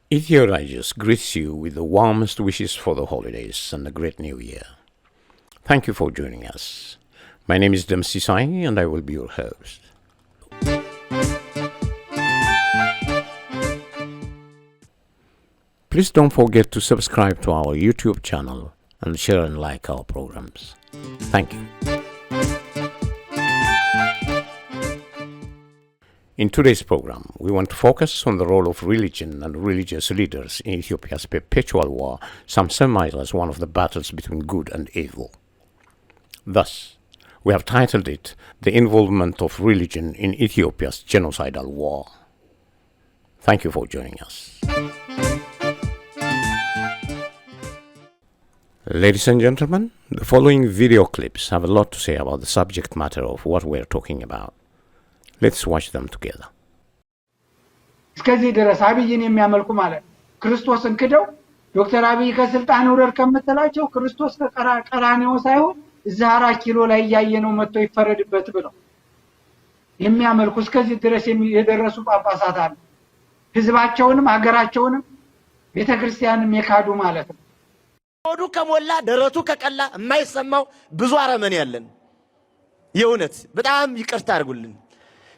Ethio-Digest greets you with the warmest wishes for the holidays and a great new year. Thank you for joining us. My name is Demsisai and I will be your host. Please don't forget to subscribe to our YouTube channel and share and like our programs. Thank you. In today's program, we want to focus on the role of religion and religious leaders in Ethiopia's perpetual war, some surmise as one of the battles between good and evil. Thus, we have titled it, The Involvement of Religion in Ethiopia's Genocidal War. Thank you for joining us. Ladies and gentlemen, the following video clips have a lot to say about the subject matter of what we're talking about. Let's watch them together. እስከዚህ ድረስ አብይን የሚያመልኩ ማለት ክርስቶስን ክደው ዶክተር አብይ ከስልጣን ወረድ ከመተላቸው ክርስቶስ ከቀራንዮ ሳይሆን እዛ 4 ኪሎ ላይ ያየነው መጥቶ ይፈረድበት ብለው የሚያመልኩ እስከዚህ ድረስ የደረሱ ጳጳሳት አሉ። ህዝባቸውንም ሀገራቸውንም ቤተክርስቲያንም የካዱ ማለት ነው። ሆዱ ከሞላ ደረቱ ከቀላ የማይሰማው ብዙ አረመኔ ያለን የእውነት በጣም ይቅርታ አድርጉልን።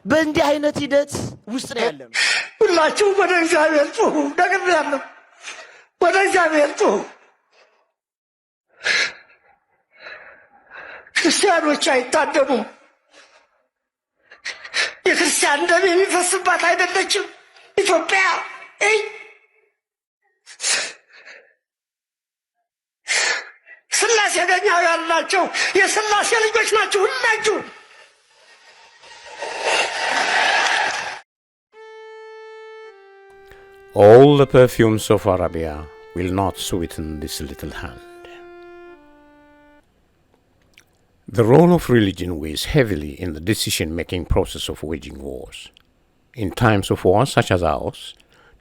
በእንዲህ አይነት ሂደት ውስጥ ነው ያለን። ሁላችሁ ወደ እግዚአብሔር ጩኹ። ደግሜያለሁ፣ ወደ እግዚአብሔር ጩኹ። ክርስቲያኖች አይታደሙም። የክርስቲያን ደም የሚፈስባት አይደለችም ኢትዮጵያ። ስላሴ ገኛው ያላቸው የስላሴ ልጆች ናችሁ ሁላችሁ። All the perfumes of Arabia will not sweeten this little hand. The role of religion weighs heavily in the decision-making process of waging wars. In times of war such as ours,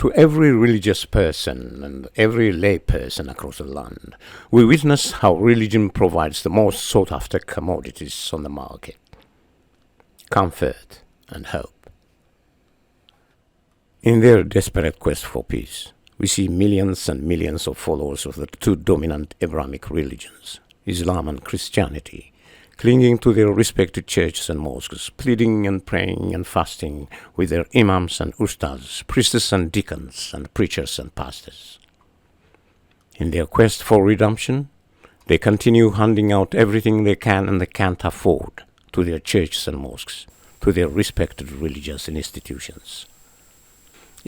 to every religious person and every lay person across the land, we witness how religion provides the most sought-after commodities on the market: comfort and hope. In their desperate quest for peace, we see millions and millions of followers of the two dominant Abrahamic religions, Islam and Christianity, clinging to their respective churches and mosques, pleading and praying and fasting with their imams and ustads, priests and deacons, and preachers and pastors. In their quest for redemption, they continue handing out everything they can and they can't afford to their churches and mosques, to their respected religious institutions.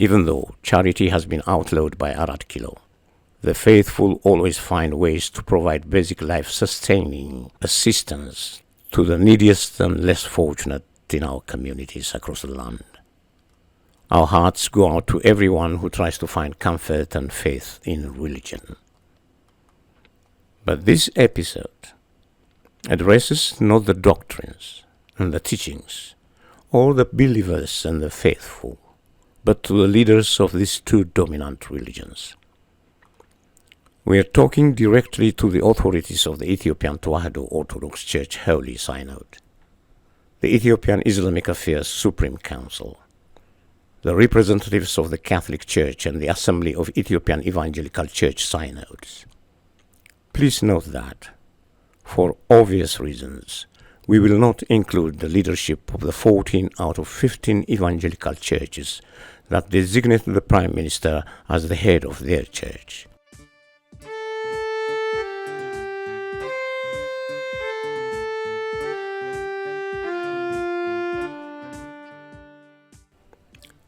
Even though charity has been outlawed by 4 Kilo, the faithful always find ways to provide basic life-sustaining assistance to the neediest and less fortunate in our communities across the land. Our hearts go out to everyone who tries to find comfort and faith in religion. But this episode addresses not the doctrines and the teachings, or the believers and the faithful, but to the leaders of these two dominant religions. We are talking directly to the authorities of the Ethiopian Tewahedo Orthodox Church Holy Synod, the Ethiopian Islamic Affairs Supreme Council, the representatives of the Catholic Church and the Assembly of Ethiopian Evangelical Church Synods. Please note that, for obvious reasons, we will not include the leadership of the 14 out of 15 evangelical churches that designate the Prime Minister as the head of their church.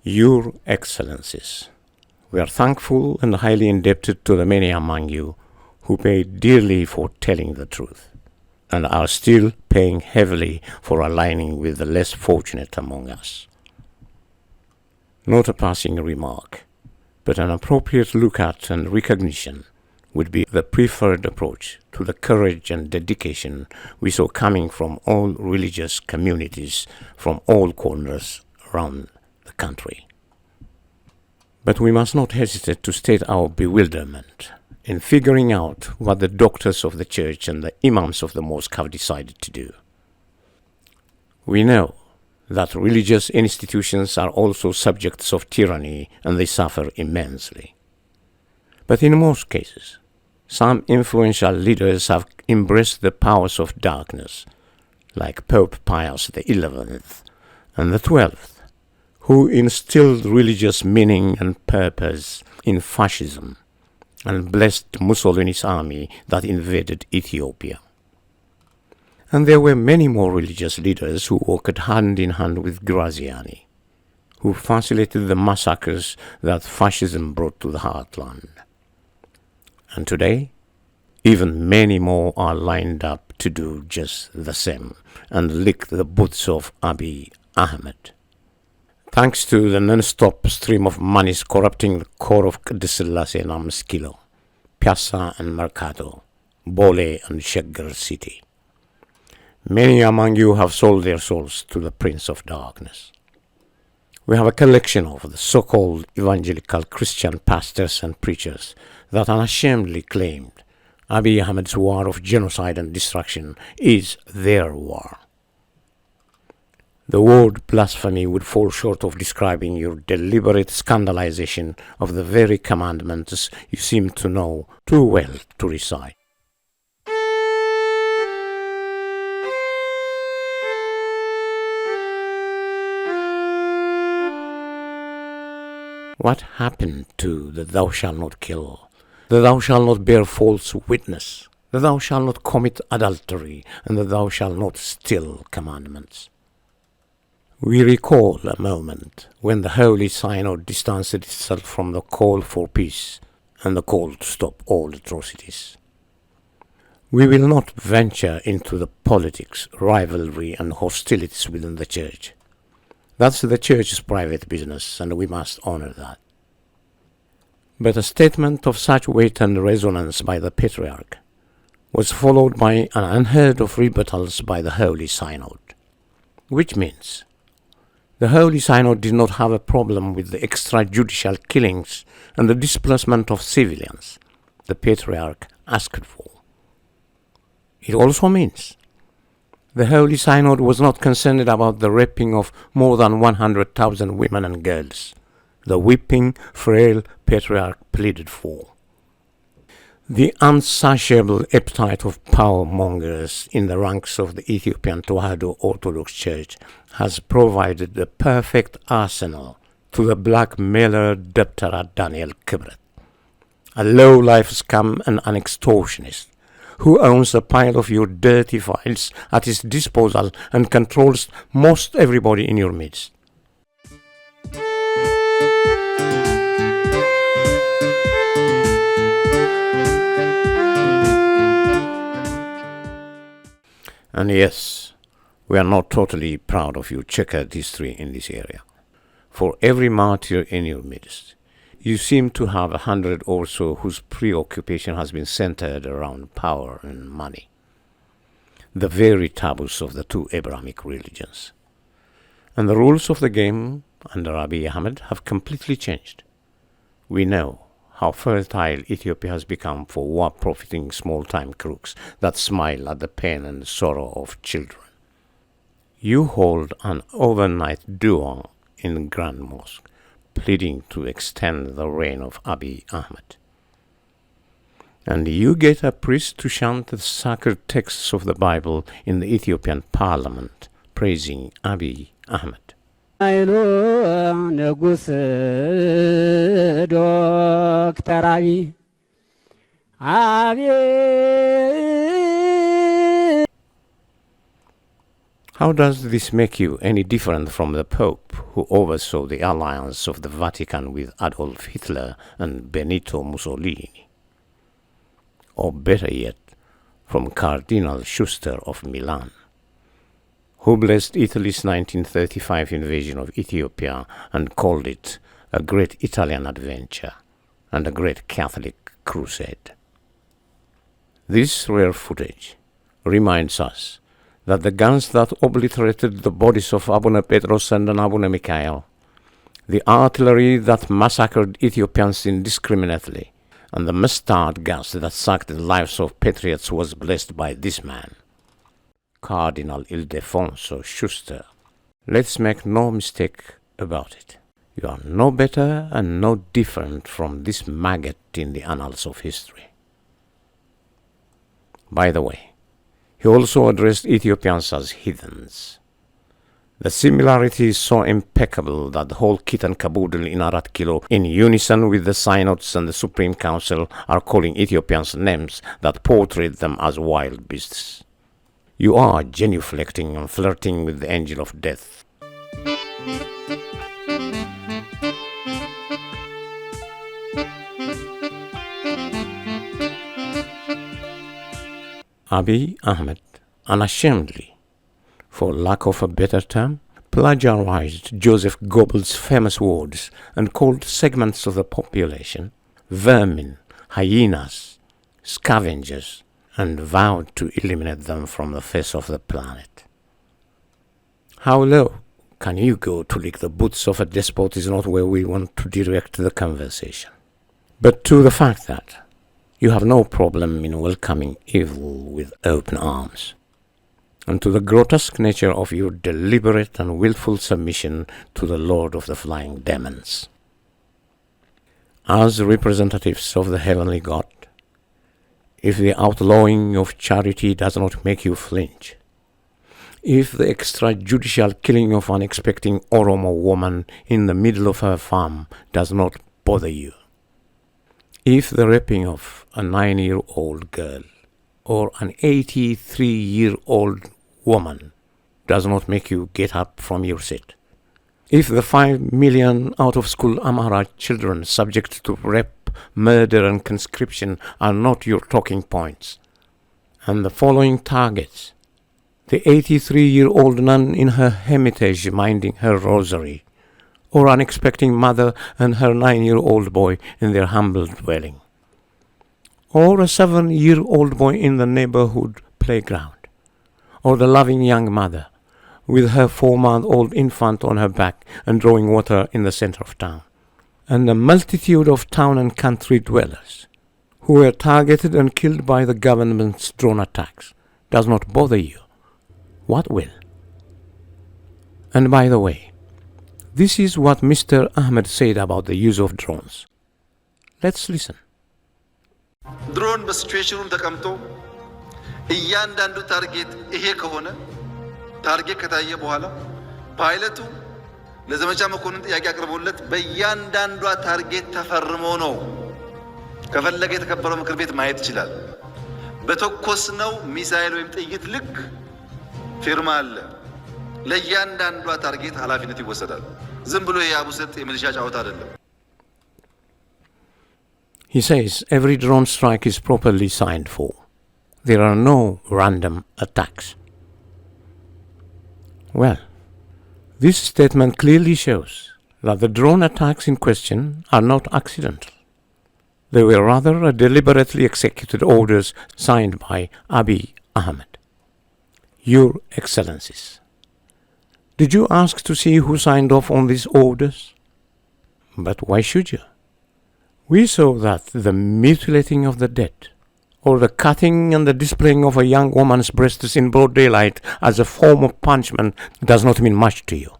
Your Excellencies, we are thankful and highly indebted to the many among you who paid dearly for telling the truth, and are still paying heavily for aligning with the less fortunate among us. Not a passing remark, but an appropriate look at and recognition would be the preferred approach to the courage and dedication we saw coming from all religious communities from all corners around the country. But we must not hesitate to state our bewilderment in figuring out what the doctors of the church and the imams of the mosque have decided to do. We know that religious institutions are also subjects of tyranny and they suffer immensely. But in most cases, some influential leaders have embraced the powers of darkness, like Pope Pius XI and the XII, who instilled religious meaning and purpose in fascism and blessed Mussolini's army that invaded Ethiopia. And there were many more religious leaders who worked hand in hand with Graziani, who facilitated the massacres that fascism brought to the heartland. And today, even many more are lined up to do just the same and lick the boots of Abiy Ahmed. Thanks to the non-stop stream of monies corrupting the core of Qadisselase and Amskilo, Piazza and Mercato, Bole and Shaggar City. Many among you have sold their souls to the Prince of Darkness. We have a collection of the so-called evangelical Christian pastors and preachers that unashamedly claimed Abiy Ahmed's war of genocide and destruction is their war. The word blasphemy would fall short of describing your deliberate scandalization of the very commandments you seem to know too well to recite. What happened to the thou shalt not kill, the thou shalt not bear false witness, the thou shalt not commit adultery, and the thou shalt not steal commandments? We recall a moment when the Holy Synod distanced itself from the call for peace and the call to stop all atrocities. We will not venture into the politics, rivalry, and hostilities within the Church. That's the Church's private business, and we must honor that. But a statement of such weight and resonance by the Patriarch was followed by an unheard of rebuttals by the Holy Synod, which means the Holy Synod did not have a problem with the extrajudicial killings and the displacement of civilians the Patriarch asked for. It also means the Holy Synod was not concerned about the raping of more than 100,000 women and girls the weeping, frail Patriarch pleaded for. The unsatiable appetite of power mongers in the ranks of the Ethiopian Tewahedo Orthodox Church has provided the perfect arsenal to the blackmailer Dr. Daniel Kibret, a low-life scum and an extortionist who owns a pile of your dirty files at his disposal and controls most everybody in your midst. And yes, we are not totally proud of your checkered history in this area. For every martyr in your midst, you seem to have 100 or so whose preoccupation has been centered around power and money, the very taboos of the two Abrahamic religions. And the rules of the game under Abiy Ahmed have completely changed. We know how fertile Ethiopia has become for war-profiting small-time crooks that smile at the pain and sorrow of children. You hold an overnight duo in the Grand Mosque, pleading to extend the reign of Abiy Ahmed. And you get a priest to chant the sacred texts of the Bible in the Ethiopian parliament, praising Abiy Ahmed. ንጉስ ዶክተር አብይ How does this make you any different from the Pope who oversaw the alliance of the Vatican with Adolf Hitler and Benito Mussolini? Or better yet, from Cardinal Schuster of Milan, who blessed Italy's 1935 invasion of Ethiopia and called it a great Italian adventure and a great Catholic crusade. This rare footage reminds us that the guns that obliterated the bodies of Abune Petros and Abune Mikhail, the artillery that massacred Ethiopians indiscriminately, and the mustard gas that sucked the lives of patriots was blessed by this man, Cardinal Ildefonso Schuster. Let's make no mistake about it. You are no better and no different from this maggot in the annals of history. By the way, he also addressed Ethiopians as heathens. The similarity is so impeccable that the whole kit and caboodle in Arat Kilo, in unison with the synods and the Supreme Council, are calling Ethiopians names that portray them as wild beasts. You are genuflecting and flirting with the angel of death. Abiy Ahmed, unashamedly, for lack of a better term, plagiarized Joseph Goebbels' famous words and called segments of the population vermin, hyenas, scavengers, and vowed to eliminate them from the face of the planet. How low can you go to lick the boots of a despot is not where we want to direct the conversation. But to the fact that you have no problem in welcoming evil with open arms, and to the grotesque nature of your deliberate and willful submission to the Lord of the Flying Demons. As representatives of the Heavenly God, if the outlawing of charity does not make you flinch, if the extrajudicial killing of an unexpected Oromo woman in the middle of her farm does not bother you, if the raping of a 9-year-old girl or an 83-year-old woman does not make you get up from your seat, if the 5 million out-of-school Amhara children subject to rape, murder and conscription are not your talking points, and the following targets, the 83-year-old nun in her hermitage minding her rosary, or unexpecting mother and her 9-year-old boy in their humble dwelling, or a 7-year-old boy in the neighborhood playground, or the loving young mother with her 4-month-old infant on her back and drawing water in the center of town, and a multitude of town and country dwellers who were targeted and killed by the government's drone attacks, does not bother you. What will? And by the way, this is what Mr. Ahmed said about the use of drones. Let's listen. ድሮን በሲቹዌሽኑን ተቀምጦ እያንዳንዱ ታርጌት ይሄ ከሆነ ታርጌት ከታየ በኋላ ፓይለቱ ለዘመቻ መኮንን ጥያቄ አቅርቦለት በእያንዳንዷ ታርጌት ተፈርሞ ነው። ከፈለገ የተከበረው ምክር ቤት ማየት ይችላል። በተኮስነው ሚሳኤል ወይም ጥይት ልክ ፊርማ አለ። ለእያንዳንዷ ታርጌት ኃላፊነት ይወሰዳል። ዝም ብሎ የአቡሰጥ የሚሊሻ ጫወታ አይደለም። He says every drone strike is properly signed for. There are no random attacks. Well, this statement clearly shows that the drone attacks in question are not accidental. They were rather deliberately executed orders signed by Abiy Ahmed. Your Excellencies, did you ask to see who signed off on these orders? But why should you? We saw that the mutilating of the dead, or the cutting and the displaying of a young woman's breasts in broad daylight as a form of punishment does not mean much to you.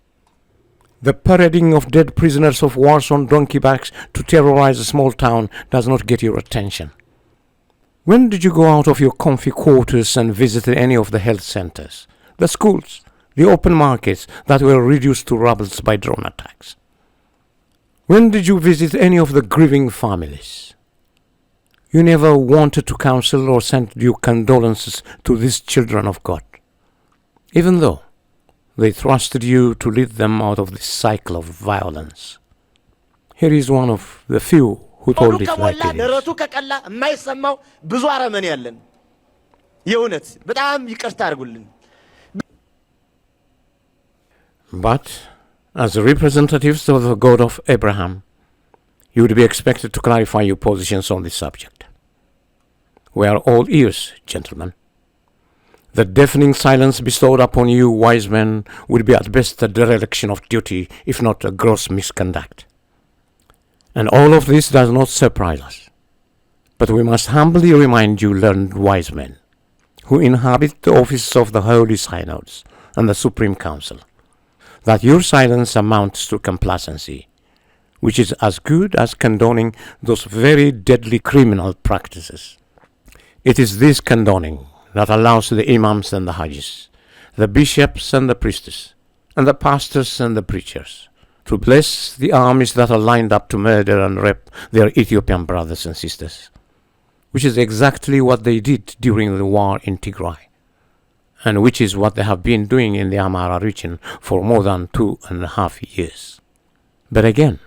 The parading of dead prisoners of wars on donkey backs to terrorize a small town does not get your attention. When did you go out of your comfy quarters and visit any of the health centers, the schools, the open markets that were reduced to rubble by drone attacks? When did you visit any of the grieving families? You never wanted to counsel or send your condolences to these children of God, even though they trusted you to lead them out of this cycle of violence. Here is one of the few who told it like it is. But as representatives of the God of Abraham, you would be expected to clarify your positions on this subject. We are all ears, gentlemen. The deafening silence bestowed upon you, wise men, would be at best a dereliction of duty, if not a gross misconduct. And all of this does not surprise us. But we must humbly remind you, learned wise men, who inhabit the offices of the Holy Synods and the Supreme Council, that your silence amounts to complacency which is as good as condoning those very deadly criminal practices. It is this condoning that allows the imams and the hajis, the bishops and the priestess, and the pastors and the preachers to bless the armies that are lined up to murder and rape their Ethiopian brothers and sisters, which is exactly what they did during the war in Tigray, and which is what they have been doing in the Amhara region for more than 2.5 years. But again,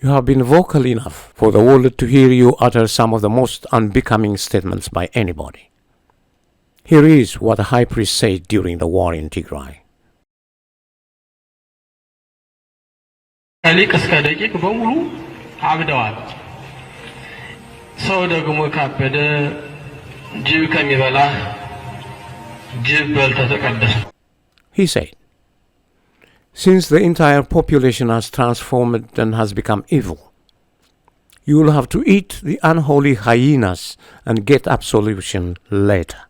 you have been vocal enough for the world to hear you utter some of the most unbecoming statements by anybody. Here is what the high priest said during the war in Tigray. ከሊቅ እስከ ደቂቅ በሙሉ አብደዋል። ሰው ደግሞ ካበደ ጅብ ከሚበላ ጅብ በልተህ ተቀደስ። He said, since the entire population has transformed and has become evil, you will have to eat the unholy hyenas and get absolution later.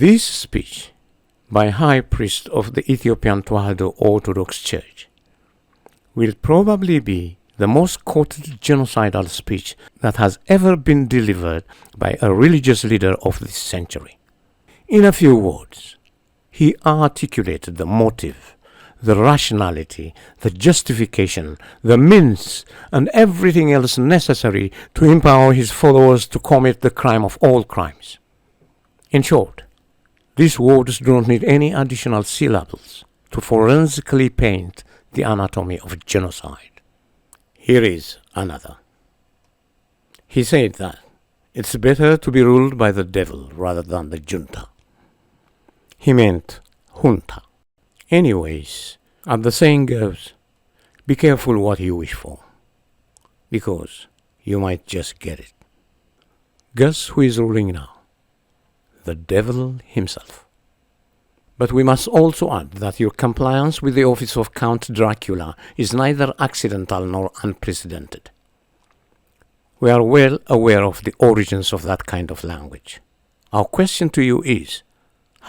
This speech by High Priest of the Ethiopian Tewahedo Orthodox Church will probably be the most quoted genocidal speech that has ever been delivered by a religious leader of this century. In a few words, he articulated the motive, the rationality, the justification, the means, and everything else necessary to empower his followers to commit the crime of all crimes. In short, these words do not need any additional syllables to forensically paint the anatomy of genocide. Here is another. He said that it's better to be ruled by the devil rather than the junta. He meant junta. Anyways, as the saying goes, be careful what you wish for, because you might just get it. Guess who is ruling now? The devil himself. But we must also add that your compliance with the office of Count Dracula is neither accidental nor unprecedented. We are well aware of the origins of that kind of language. Our question to you is,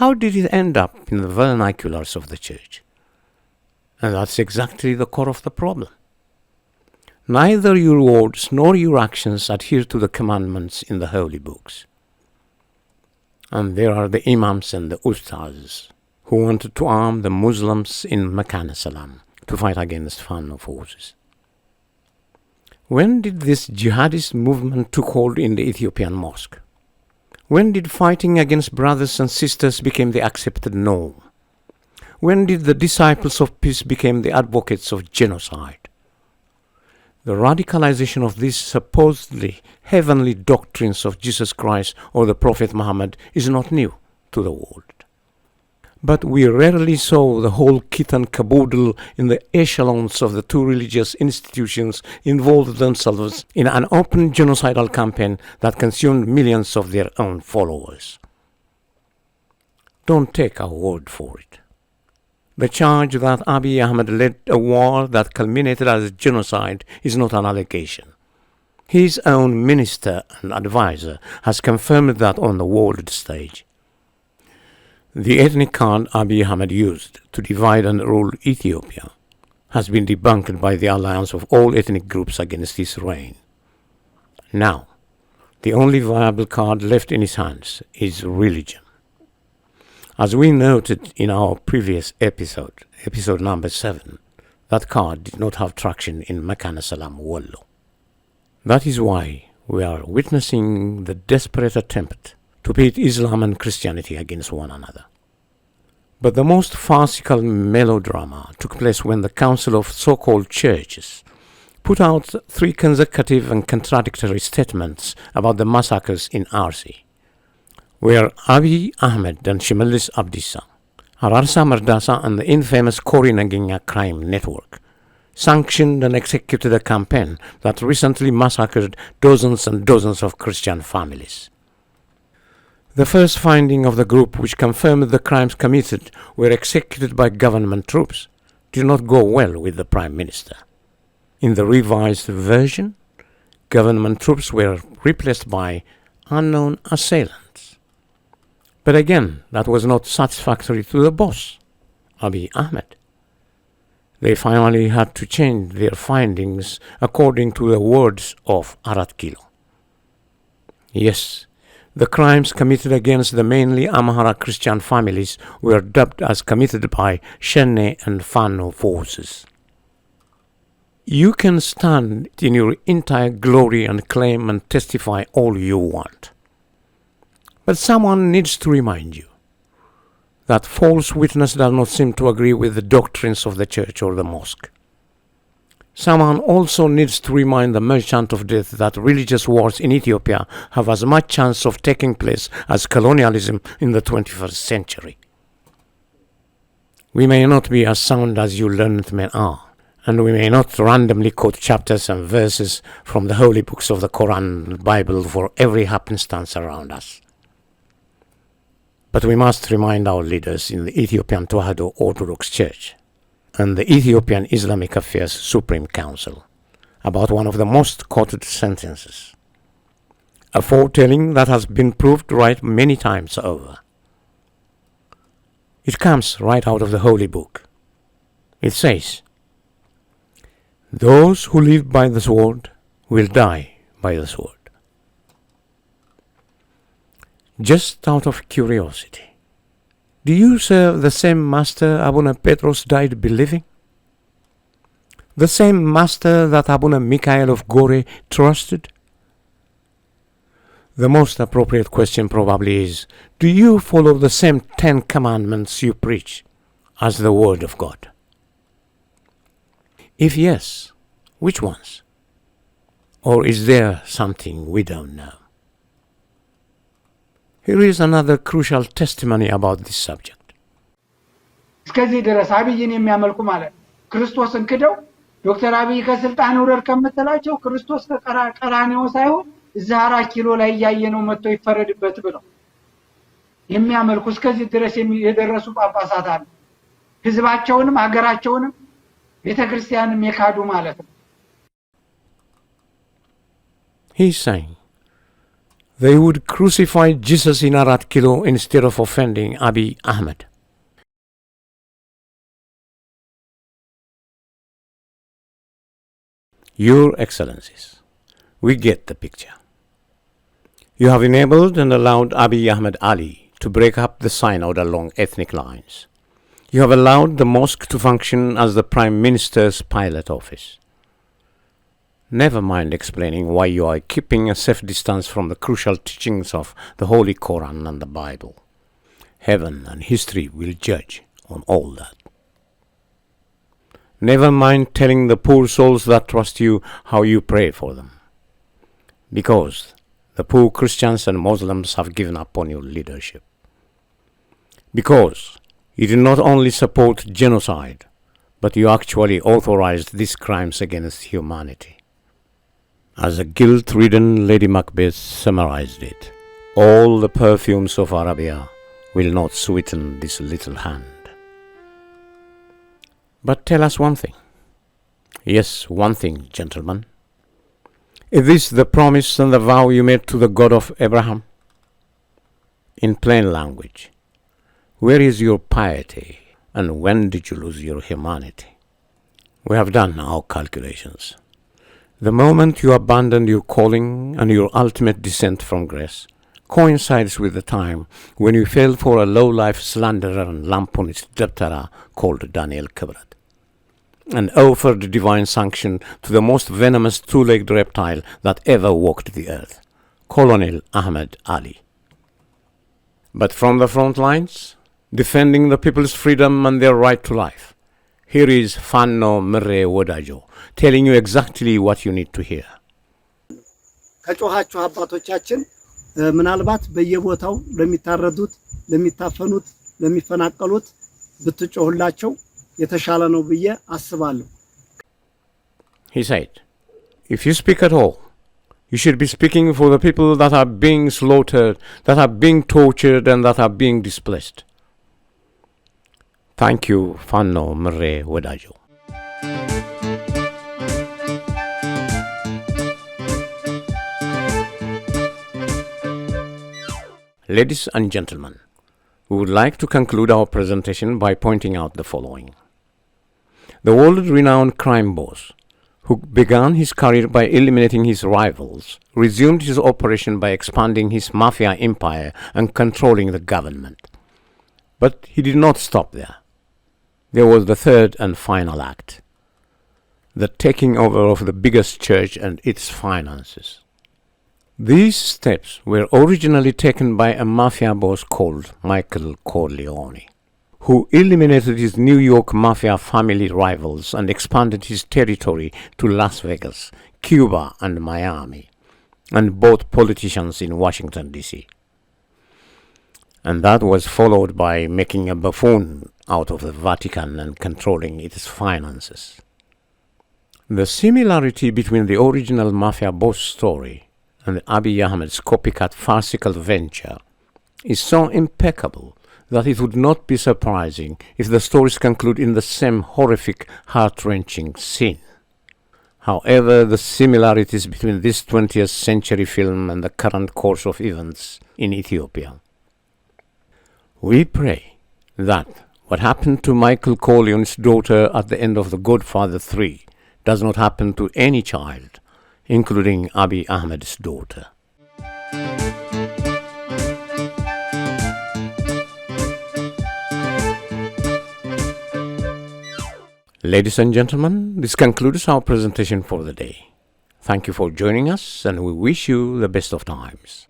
how did it end up in the vernaculars of the church? And that's exactly the core of the problem. Neither your words nor your actions adhere to the commandments in the holy books. And there are the imams and the ustazs who wanted to arm the Muslims in Makan Salam to fight against Fano forces. When did this jihadist movement took hold in the Ethiopian mosque? When did fighting against brothers and sisters become the accepted norm? When did the disciples of peace become the advocates of genocide? The radicalization of these supposedly heavenly doctrines of Jesus Christ or the Prophet Muhammad is not new to the world. But we rarely saw the whole kit and caboodle in the echelons of the two religious institutions involve themselves in an open genocidal campaign that consumed millions of their own followers. Don't take our word for it. The charge that Abiy Ahmed led a war that culminated as genocide is not an allegation. His own minister and advisor has confirmed that on the world stage. The ethnic card Abiy Ahmed used to divide and rule Ethiopia has been debunked by the alliance of all ethnic groups against his reign. Now, the only viable card left in his hands is religion. As we noted in our previous episode number 7, that card did not have traction in Makan Salam Wollo. That is why we are witnessing the desperate attempt to pit Islam and Christianity against one another. But the most farcical melodrama took place when the Council of so-called churches put out 3 consecutive and contradictory statements about the massacres in Arsi, where Abiy Ahmed and Shimelis Abdissa, Ararsa Mardasa and the infamous Kori Nagenya crime network sanctioned and executed a campaign that recently massacred dozens and dozens of Christian families. The first finding of the group, which confirmed the crimes committed were executed by government troops, did not go well with the Prime Minister. In the revised version, government troops were replaced by unknown assailants. But again, that was not satisfactory to the boss, Abiy Ahmed. They finally had to change their findings according to the words of Arat Kilo. Yes, the crimes committed against the mainly Amhara Christian families were dubbed as committed by Shenne and Fano forces. You can stand in your entire glory and claim and testify all you want. But someone needs to remind you that false witness does not seem to agree with the doctrines of the church or the mosque. Someone also needs to remind the merchant of death that religious wars in Ethiopia have as much chance of taking place as colonialism in the 21st century. We may not be as sound as you learned men are, and we may not randomly quote chapters and verses from the holy books of the Quran and Bible for every happenstance around us. But we must remind our leaders in the Ethiopian Tewahedo Orthodox Church and the Ethiopian Islamic Affairs Supreme Council about one of the most quoted sentences, a foretelling that has been proved right many times over. It comes right out of the Holy Book. It says, "Those who live by the sword will die by the sword." Just out of curiosity, do you serve the same master Abuna Petros died believing? The same master that Abuna Mikhail of Gore trusted? The most appropriate question probably is, do you follow the same 10 commandments you preach as the Word of God? If yes, which ones? Or is there something we don't know? Here is another crucial testimony about this subject. እስከዚህ ድረስ አብይን የሚያመልኩ ማለት ክርስቶስን ክደው ዶክተር አብይ ከስልጣን ውረድ ከምትላቸው ክርስቶስ ከቀራንዮ ሳይሆን እዛ 4 ኪሎ ላይ ያየነው መጥቶ ይፈረድበት ብለው የሚያመልኩ እስከዚህ ድረስ የደረሱ ጳጳሳት አሉ። ህዝባቸውንም ሀገራቸውንም ቤተክርስቲያንም የካዱ ማለት ነው። He's saying they would crucify Jesus in Arat Kilo instead of offending Abiy Ahmed. Your Excellencies, we get the picture. You have enabled and allowed Abiy Ahmed Ali to break up the synod along ethnic lines. You have allowed the mosque to function as the Prime Minister's pilot office. Never mind explaining why you are keeping a safe distance from the crucial teachings of the Holy Quran and the Bible. Heaven and history will judge on all that. Never mind telling the poor souls that trust you how you pray for them. Because the poor Christians and Muslims have given up on your leadership. Because you did not only support genocide, but you actually authorized these crimes against humanity. As a guilt-ridden Lady Macbeth summarized it, all the perfumes of Arabia will not sweeten this little hand. But tell us one thing. Yes, one thing, gentlemen. Is this the promise and the vow you made to the God of Abraham? In plain language, where is your piety and when did you lose your humanity? We have done our calculations. The moment you abandoned your calling and your ultimate descent from grace coincides with the time when you fell for a low-life slanderer and lampoonist Debtara called Daniel Kibrat, and offered divine sanction to the most venomous two-legged reptile that ever walked the earth, Colonel Ahmed Ali. But from the front lines, defending the people's freedom and their right to life, here is Fanno Mre Wodajo, telling you exactly what you need to hear. ከጮኻችሁ አባቶቻችን ምናልባት በየቦታው ለሚታረዱት ለሚታፈኑት ለሚፈናቀሉት ብትጮህላቸው የተሻለ ነው ብዬ አስባለሁ. He said, if you speak at all, you should be speaking for the people that are being slaughtered, that are being tortured, and that are being displaced. Thank you, Fanno Mre Wodajo. Ladies and gentlemen, we would like to conclude our presentation by pointing out the following. the world-renowned crime boss, who began his career by eliminating his rivals, resumed his operation by expanding his mafia empire and controlling the government. But he did not stop there. There was the third and final act, the taking over of the biggest church and its finances. These steps were originally taken by a mafia boss called Michael Corleone, who eliminated his New York mafia family rivals and expanded his territory to Las Vegas, Cuba, and Miami, and bought politicians in Washington, D.C. And that was followed by making a buffoon out of the Vatican and controlling its finances. The similarity between the original mafia boss story and Abiy Ahmed's copycat farcical venture is so impeccable that it would not be surprising if the stories conclude in the same horrific, heart-wrenching scene. However, the similarities between this 20th century film and the current course of events in Ethiopia. We pray that what happened to Michael Corleone's daughter at the end of The Godfather 3 does not happen to any child, including Abiy Ahmed's daughter. Ladies and gentlemen, this concludes our presentation for the day. Thank you for joining us, and we wish you the best of times.